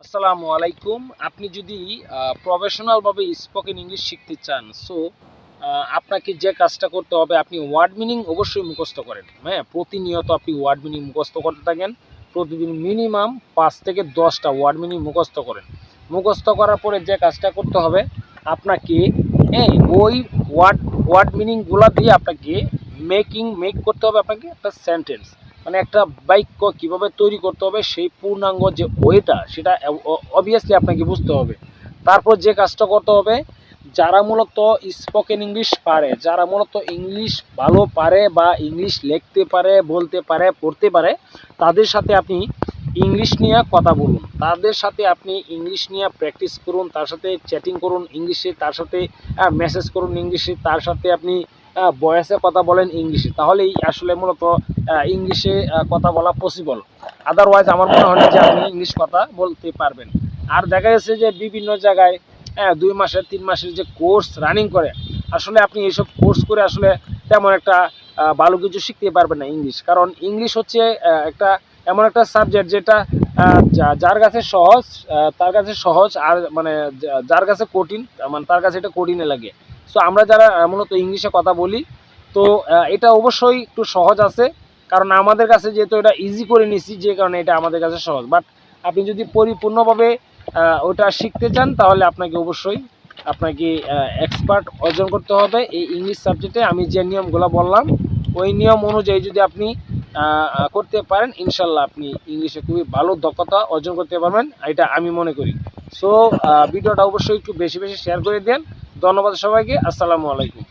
আসসালামু আলাইকুম। আপনি যদি প্রফেশনালভাবে স্পোকেন ইংলিশ শিখতে চান, আপনাকে যে কাজটা করতে হবে, আপনি ওয়ার্ড মিনিং অবশ্যই মুখস্থ করেন। হ্যাঁ, প্রতিনিয়ত আপনি ওয়ার্ড মিনিং মুখস্থ করতে থাকেন। প্রতিদিন মিনিমাম ৫ থেকে ১০টা ওয়ার্ড মিনিং মুখস্থ করেন। মুখস্থ করার পরে যে কাজটা করতে হবে, আপনাকে ওই ওয়ার্ড ওয়ার্ড মিনিংগুলা দিয়ে আপনাকে মেক করতে হবে আপনাকে একটা সেন্টেন্স। মানে একটা বাক্য কিভাবে তৈরি করতে হবে সেই পূর্ণাঙ্গ যে ওয়েটা সেটা অবভিয়াসলি আপনাকে বুঝতে হবে। তারপর যে কাজটা করতে হবে, যারা মূলত স্পোকেন ইংলিশ পারে, যারা মূলত ইংলিশ ভালো পারে বা ইংলিশ লিখতে পারে, বলতে পারে, পড়তে পারে, তাদের সাথে আপনি ইংলিশ নিয়ে কথা বলুন, তাদের সাথে আপনি ইংলিশ নিয়ে প্র্যাকটিস করুন, তার সাথে চ্যাটিং করুন ইংলিশে, তার সাথে মেসেজ করুন ইংলিশে, তার সাথে আপনি ভয়েসে কথা বলেন ইংলিশে। তাহলেই আসলে মূলত ইংলিশে কথা বলা পসিবল। আদারওয়াইজ আমার মনে হয় না যে আপনি ইংলিশ কথা বলতে পারবেন। আর দেখা যাচ্ছে যে বিভিন্ন জায়গায় ২ মাসের ৩ মাসের যে কোর্স রানিং করে, আসলে আপনি এইসব কোর্স করে আসলে তেমন একটা ভালো কিছু শিখতে পারবেন না ইংলিশ। কারণ ইংলিশ হচ্ছে একটা এমন একটা সাবজেক্ট যেটা যার কাছে সহজ, তার কাছে সহজ, আর মানে যার কাছে কঠিন, মানে তার কাছে এটা কঠিনে লাগে। সো আমরা যারা মূলত ইংলিশে কথা বলি, তো এটা অবশ্যই একটু সহজ আছে, কারণ আমাদের কাছে যেহেতু এটা ইজি করে নিছি, যে কারণে এটা আমাদের কাছে সহজ। বাট আপনি যদি পরিপূর্ণভাবে ওটা শিখতে চান, তাহলে আপনাকে এক্সপার্ট অর্জন করতে হবে এই ইংলিশ সাবজেক্টে। আমি যে নিয়মগুলো বললাম, ওই নিয়ম অনুযায়ী যদি আপনি করতে পারেন, ইনশাল্লাহ আপনি ইংলিশে খুবই ভালো দক্ষতা অর্জন করতে পারবেন, এটা আমি মনে করি। সো ভিডিওটা অবশ্যই একটু বেশি বেশি শেয়ার করে দেন। ধন্যবাদ সবাইকে। আসসালামু আলাইকুম।